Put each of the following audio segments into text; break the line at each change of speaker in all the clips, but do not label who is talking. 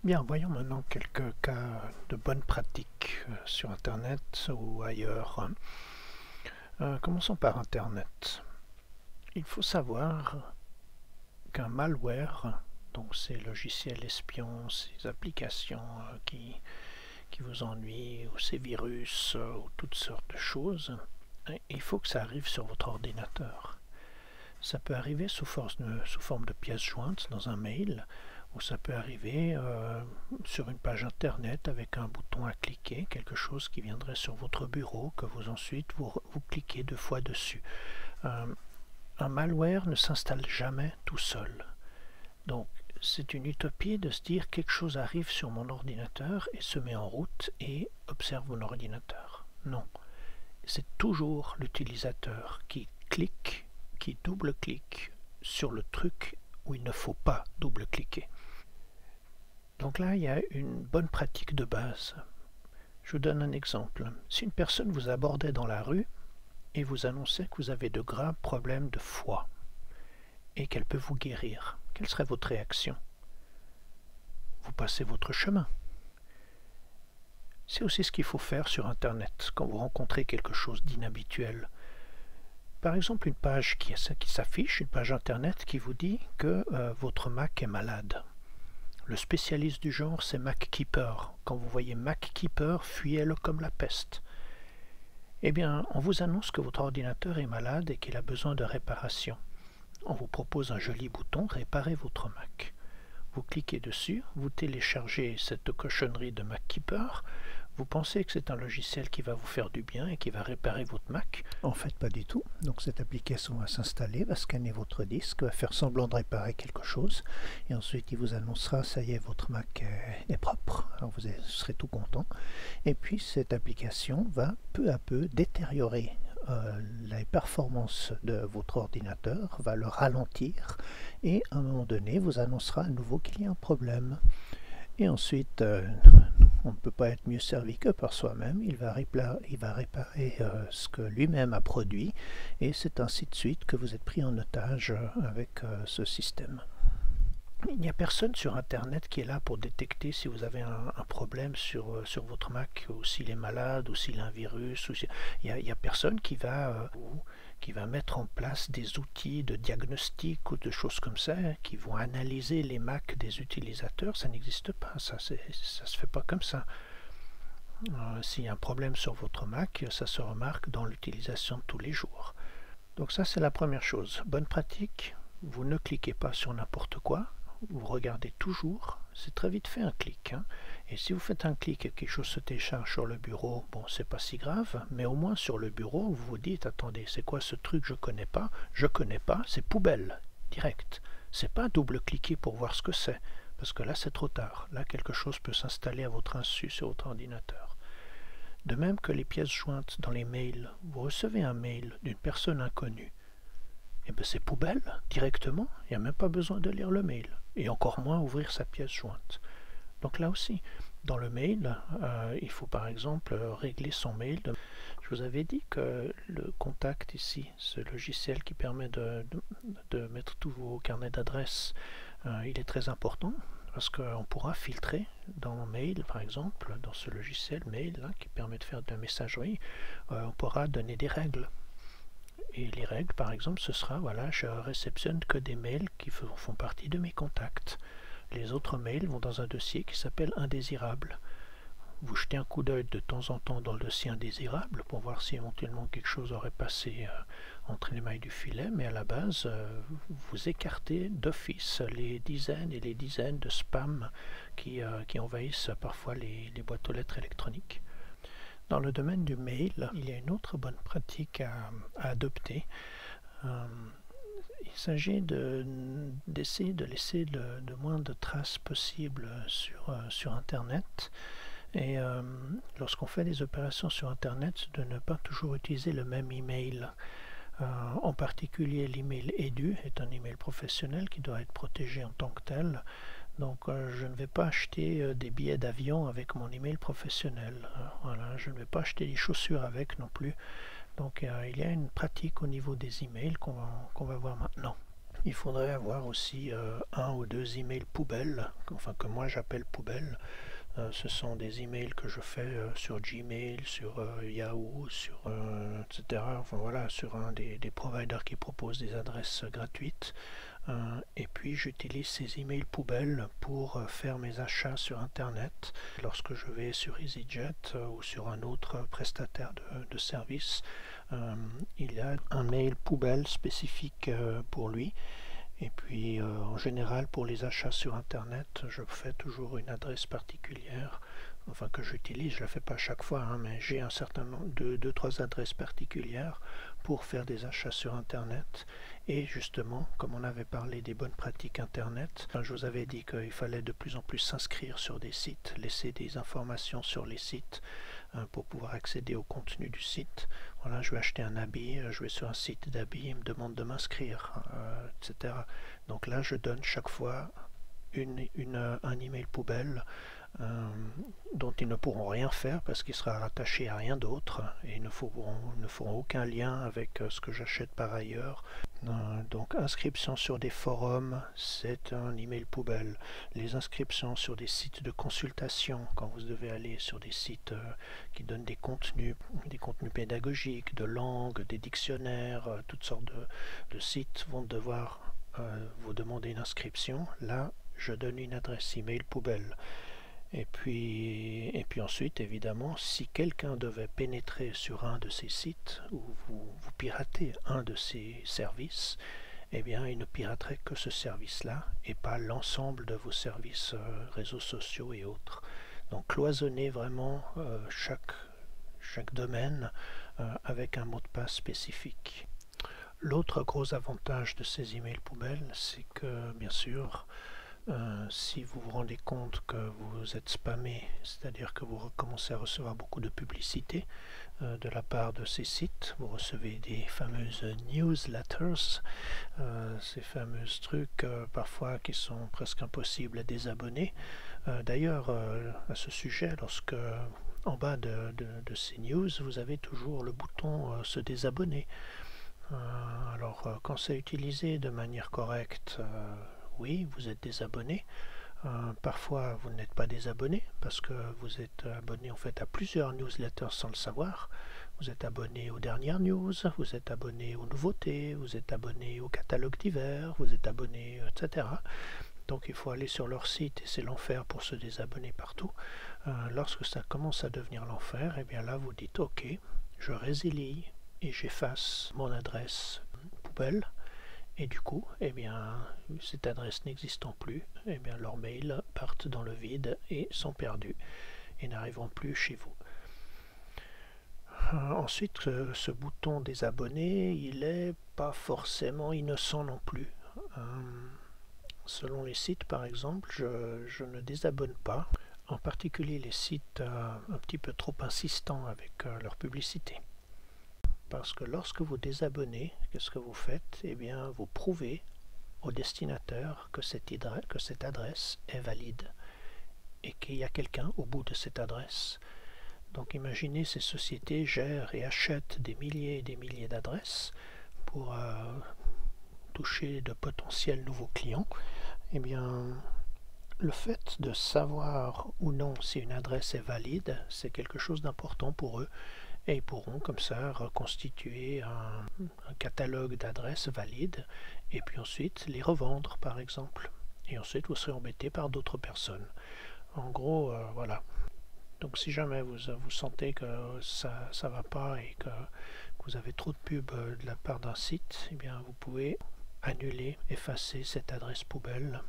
Bien, voyons maintenant quelques cas de bonnes pratiques sur Internet ou ailleurs. Commençons par Internet. Il faut savoir qu'un malware, donc ces logiciels espions, ces applications qui vous ennuient, ou ces virus, ou toutes sortes de choses, il faut que ça arrive sur votre ordinateur. Ça peut arriver sous forme de pièces jointes dans un mail, ou ça peut arriver sur une page internet avec un bouton à cliquer, quelque chose qui viendrait sur votre bureau, que vous ensuite vous cliquez 2 fois dessus. Un malware ne s'installe jamais tout seul. Donc c'est une utopie de se dire quelque chose arrive sur mon ordinateur et se met en route et observe mon ordinateur. Non, c'est toujours l'utilisateur qui clique, qui double-clique sur le truc où il ne faut pas double-cliquer. Donc là, il y a une bonne pratique de base. Je vous donne un exemple. Si une personne vous abordait dans la rue et vous annonçait que vous avez de graves problèmes de foie et qu'elle peut vous guérir, quelle serait votre réaction? Vous passez votre chemin. C'est aussi ce qu'il faut faire sur Internet quand vous rencontrez quelque chose d'inhabituel. Par exemple, une page qui s'affiche, une page Internet qui vous dit que votre Mac est malade. Le spécialiste du genre, c'est MacKeeper. Quand vous voyez MacKeeper, fuyez-le comme la peste. Eh bien, on vous annonce que votre ordinateur est malade et qu'il a besoin de réparation. On vous propose un joli bouton « Réparer votre Mac ». Vous cliquez dessus, vous téléchargez cette cochonnerie de MacKeeper, vous pensez que c'est un logiciel qui va vous faire du bien et qui va réparer votre Mac. En fait, pas du tout. Donc cette application va s'installer, va scanner votre disque, va faire semblant de réparer quelque chose, et ensuite il vous annoncera, ça y est, votre Mac est propre, alors vous serez tout content. Et puis cette application va peu à peu détériorer les performances de votre ordinateur, va le ralentir, et à un moment donné vous annoncera à nouveau qu'il y a un problème. Et ensuite, on ne peut pas être mieux servi que par soi-même, il va réparer ce que lui-même a produit, et c'est ainsi de suite que vous êtes pris en otage avec ce système. Il n'y a personne sur Internet qui est là pour détecter si vous avez un problème sur votre Mac, ou s'il est malade, ou s'il a un virus. Il n'y a personne qui va mettre en place des outils de diagnostic ou de choses comme ça, qui vont analyser les Macs des utilisateurs. Ça n'existe pas, ça se fait pas comme ça. S'il y a un problème sur votre Mac, ça se remarque dans l'utilisation de tous les jours. Donc ça, c'est la première chose. Bonne pratique, vous ne cliquez pas sur n'importe quoi. Vous regardez toujours, c'est très vite fait un clic, hein. Et si vous faites un clic et quelque chose se télécharge sur le bureau, bon, c'est pas si grave, mais au moins sur le bureau, vous vous dites, attendez, c'est quoi ce truc, je connais pas, c'est poubelle, direct. C'est pas double-cliquer pour voir ce que c'est, parce que là c'est trop tard, là quelque chose peut s'installer à votre insu sur votre ordinateur. De même que les pièces jointes dans les mails, vous recevez un mail d'une personne inconnue, et bien c'est poubelle, directement, il n'y a même pas besoin de lire le mail, et encore moins ouvrir sa pièce jointe. Donc là aussi, dans le mail, il faut par exemple régler son mail. Je vous avais dit que le contact ici, ce logiciel qui permet de mettre tous vos carnets d'adresses, il est très important, parce qu'on pourra filtrer dans Mail, par exemple, dans ce logiciel Mail là, qui permet de faire de la messagerie, on pourra donner des règles. Et les règles, par exemple, ce sera, voilà, je réceptionne que des mails qui font partie de mes contacts. Les autres mails vont dans un dossier qui s'appelle indésirable. Vous jetez un coup d'œil de temps en temps dans le dossier indésirable pour voir si éventuellement quelque chose aurait passé entre les mailles du filet, mais à la base, vous écartez d'office les dizaines et les dizaines de spams qui envahissent parfois les boîtes aux lettres électroniques. Dans le domaine du mail, il y a une autre bonne pratique à adopter. Il s'agit d'essayer de laisser le moins de traces possible sur Internet. Et lorsqu'on fait des opérations sur Internet, de ne pas toujours utiliser le même email. En particulier, l'email édu est un email professionnel qui doit être protégé en tant que tel. Donc je ne vais pas acheter des billets d'avion avec mon email professionnel. Voilà, je ne vais pas acheter des chaussures avec non plus. Donc il y a une pratique au niveau des emails qu'on va voir maintenant. Il faudrait avoir aussi un ou deux emails poubelles, enfin que moi j'appelle poubelles. Ce sont des emails que je fais sur Gmail, sur Yahoo, sur etc. Enfin voilà, sur un des providers qui proposent des adresses gratuites. Et puis j'utilise ces emails poubelles pour faire mes achats sur internet. Lorsque je vais sur EasyJet ou sur un autre prestataire de service, il y a un mail poubelle spécifique pour lui. Et puis en général pour les achats sur internet, je fais toujours une adresse particulière, enfin que j'utilise, je ne la fais pas à chaque fois, hein, mais j'ai un certain nombre de 3 adresses particulières pour faire des achats sur internet. Et justement, comme on avait parlé des bonnes pratiques internet, je vous avais dit qu'il fallait de plus en plus s'inscrire sur des sites, laisser des informations sur les sites pour pouvoir accéder au contenu du site. Voilà, je vais acheter un habit, je vais sur un site d'habits, il me demande de m'inscrire, etc. Donc là, je donne chaque fois un email poubelle dont ils ne pourront rien faire parce qu'il sera rattaché à rien d'autre et ils ne feront aucun lien avec ce que j'achète par ailleurs. Donc inscription sur des forums, c'est un email poubelle. Les inscriptions sur des sites de consultation, quand vous devez aller sur des sites qui donnent des contenus pédagogiques, de langue, des dictionnaires, toutes sortes de sites vont devoir vous demander une inscription. Là, je donne une adresse email poubelle. Et puis ensuite, évidemment, si quelqu'un devait pénétrer sur un de ces sites ou vous piratez un de ces services, eh bien, il ne piraterait que ce service-là et pas l'ensemble de vos services réseaux sociaux et autres. Donc, cloisonnez vraiment chaque domaine avec un mot de passe spécifique. L'autre gros avantage de ces emails poubelles, c'est que, bien sûr, si vous vous rendez compte que vous êtes spammé, c'est-à-dire que vous commencez à recevoir beaucoup de publicité de la part de ces sites, vous recevez des fameuses newsletters, ces fameux trucs parfois qui sont presque impossibles à désabonner. D'ailleurs, à ce sujet, lorsque en bas de ces news, vous avez toujours le bouton se désabonner. Alors, quand c'est utilisé de manière correcte, oui, vous êtes désabonné. Parfois, vous n'êtes pas désabonné parce que vous êtes abonné en fait à plusieurs newsletters sans le savoir. Vous êtes abonné aux dernières news, vous êtes abonné aux nouveautés, vous êtes abonné au catalogue divers, vous êtes abonné, etc. Donc il faut aller sur leur site et c'est l'enfer pour se désabonner partout. Lorsque ça commence à devenir l'enfer, et bien là vous dites ok, je résilie et j'efface mon adresse poubelle. Et du coup, eh bien, cette adresse n'existant plus, eh bien, leurs mails partent dans le vide et sont perdus et n'arriveront plus chez vous. Ensuite, ce bouton désabonner, il n'est pas forcément innocent non plus. Selon les sites, par exemple, je ne désabonne pas, en particulier les sites un petit peu trop insistants avec leur publicité. Parce que lorsque vous désabonnez, qu'est-ce que vous faites? Eh bien, vous prouvez au destinataire que cette adresse est valide et qu'il y a quelqu'un au bout de cette adresse. Donc imaginez, ces sociétés gèrent et achètent des milliers et des milliers d'adresses pour toucher de potentiels nouveaux clients. Eh bien, le fait de savoir ou non si une adresse est valide, c'est quelque chose d'important pour eux. Et ils pourront comme ça reconstituer un catalogue d'adresses valides et puis ensuite les revendre par exemple. Et ensuite vous serez embêté par d'autres personnes. En gros, voilà. Donc si jamais vous sentez que ça ne va pas et que vous avez trop de pubs de la part d'un site, eh bien vous pouvez annuler, effacer cette adresse poubelle.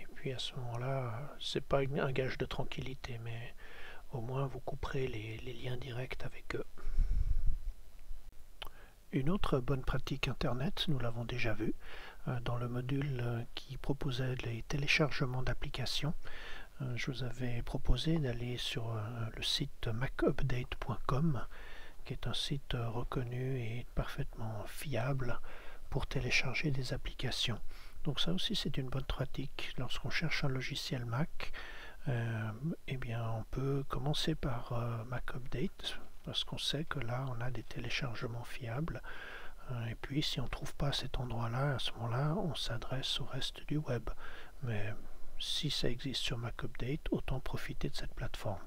Et puis à ce moment-là, c'est pas un gage de tranquillité, mais au moins vous couperez les liens directs avec eux. Une autre bonne pratique internet, nous l'avons déjà vu dans le module qui proposait les téléchargements d'applications. Je vous avais proposé d'aller sur le site macupdate.com, qui est un site reconnu et parfaitement fiable pour télécharger des applications. Donc ça aussi c'est une bonne pratique. Lorsqu'on cherche un logiciel Mac, eh bien on peut commencer par Macupdate parce qu'on sait que là on a des téléchargements fiables Et puis si on ne trouve pas cet endroit-là, à ce moment-là, on s'adresse au reste du web. Mais si ça existe sur MacUpdate, autant profiter de cette plateforme.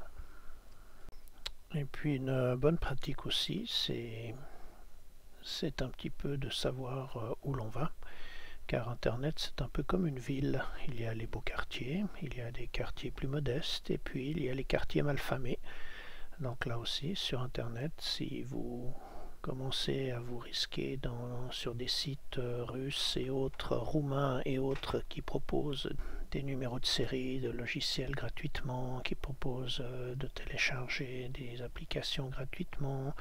Et puis une bonne pratique aussi, c'est un petit peu de savoir où l'on va. Car Internet, c'est un peu comme une ville. Il y a les beaux quartiers, il y a des quartiers plus modestes, et puis il y a les quartiers malfamés. Donc là aussi, sur Internet, si vous commencez à vous risquer sur des sites russes et autres, roumains et autres, qui proposent des numéros de série, de logiciels gratuitement, qui proposent de télécharger des applications gratuitement,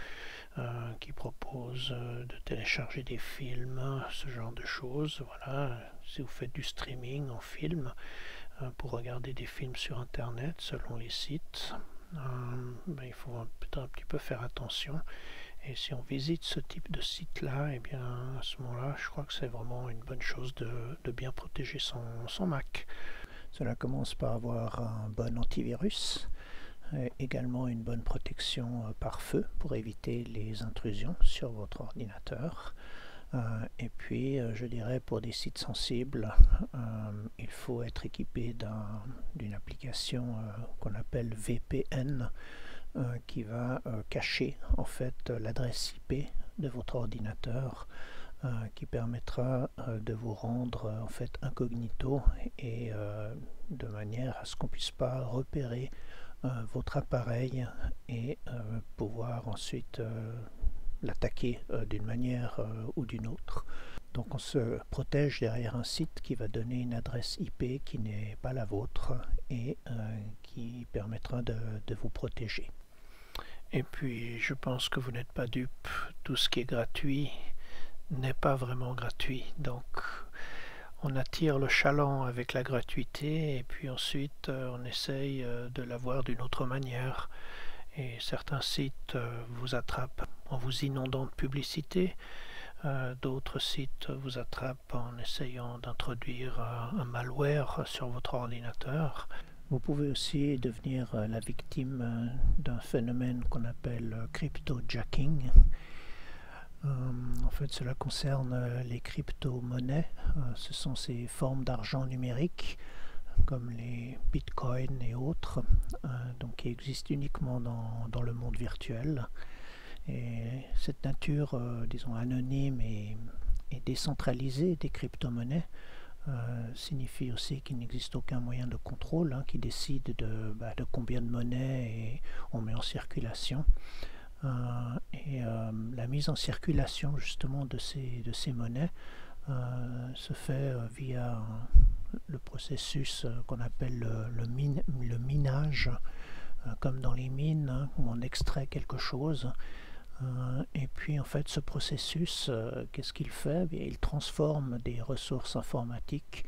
qui proposent de télécharger des films, ce genre de choses. Voilà, si vous faites du streaming en film, pour regarder des films sur Internet, selon les sites, il faut peut-être un petit peu faire attention. Et si on visite ce type de site-là, et bien à ce moment-là, je crois que c'est vraiment une bonne chose de bien protéger son Mac. Cela commence par avoir un bon antivirus, également une bonne protection par feu pour éviter les intrusions sur votre ordinateur. Et puis, je dirais, pour des sites sensibles, il faut être équipé d'une application qu'on appelle VPN, qui va cacher en fait l'adresse IP de votre ordinateur, qui permettra de vous rendre en fait incognito et de manière à ce qu'on ne puisse pas repérer votre appareil et pouvoir ensuite l'attaquer d'une manière ou d'une autre. Donc on se protège derrière un site qui va donner une adresse IP qui n'est pas la vôtre et qui permettra de vous protéger. Et puis je pense que vous n'êtes pas dupe, tout ce qui est gratuit n'est pas vraiment gratuit. Donc on attire le chaland avec la gratuité et puis ensuite on essaye de l'avoir d'une autre manière. Et certains sites vous attrapent en vous inondant de publicité, d'autres sites vous attrapent en essayant d'introduire un malware sur votre ordinateur. Vous pouvez aussi devenir la victime d'un phénomène qu'on appelle cryptojacking. En fait, cela concerne les crypto-monnaies. Ce sont ces formes d'argent numérique comme les bitcoins et autres, donc qui existent uniquement dans le monde virtuel. Et cette nature, disons, anonyme et décentralisée des crypto-monnaies signifie aussi qu'il n'existe aucun moyen de contrôle qui décide de combien de monnaie on met en circulation. La mise en circulation justement de ces monnaies se fait via le processus qu'on appelle le minage, comme dans les mines où on extrait quelque chose. Et puis en fait ce processus, qu'est-ce qu'il fait? Il transforme des ressources informatiques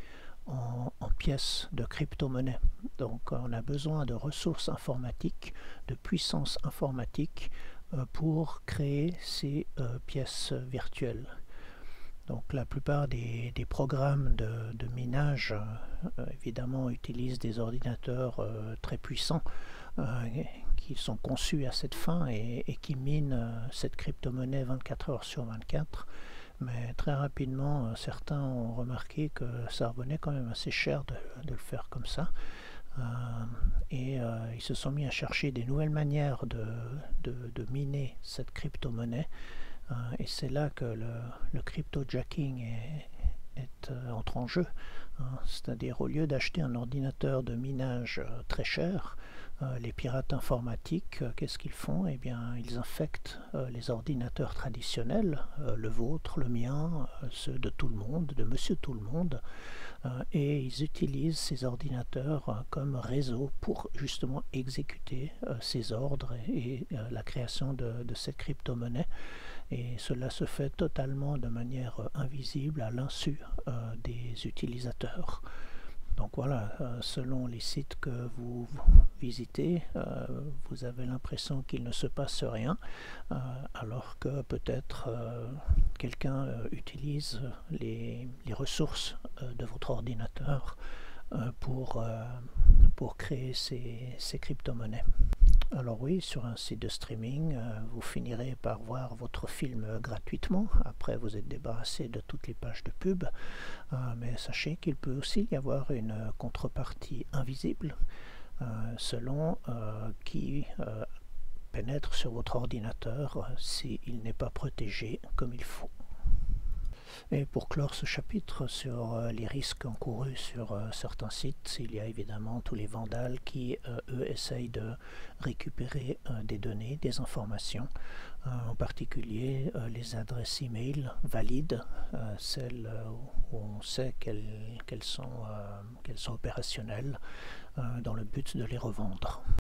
en pièces de crypto-monnaie. Donc on a besoin de ressources informatiques, de puissance informatique pour créer ces pièces virtuelles. Donc la plupart des programmes de minage évidemment utilisent des ordinateurs très puissants qui sont conçus à cette fin et qui minent cette crypto-monnaie 24 heures sur 24. Mais très rapidement, certains ont remarqué que ça revenait quand même assez cher de le faire comme ça. Ils se sont mis à chercher des nouvelles manières de miner cette crypto-monnaie. Et c'est là que le cryptojacking entre en jeu. C'est-à-dire, au lieu d'acheter un ordinateur de minage très cher, les pirates informatiques, qu'est-ce qu'ils font? Eh bien, ils infectent les ordinateurs traditionnels, le vôtre, le mien, ceux de tout le monde, de monsieur tout le monde, et ils utilisent ces ordinateurs comme réseau pour justement exécuter ces ordres et la création de cette crypto-monnaie. Et cela se fait totalement de manière invisible à l'insu des utilisateurs. Donc voilà, selon les sites que vous visitez, vous avez l'impression qu'il ne se passe rien, alors que peut-être quelqu'un utilise les ressources de votre ordinateur pour créer ces crypto-monnaies. Alors oui, sur un site de streaming, vous finirez par voir votre film gratuitement. Après, vous êtes débarrassé de toutes les pages de pub. Mais sachez qu'il peut aussi y avoir une contrepartie invisible selon qui pénètre sur votre ordinateur s'il n'est pas protégé comme il faut. Et pour clore ce chapitre sur les risques encourus sur certains sites, il y a évidemment tous les vandales qui, eux, essayent de récupérer des données, des informations, en particulier les adresses e-mail valides, celles où on sait qu'elles sont opérationnelles, dans le but de les revendre.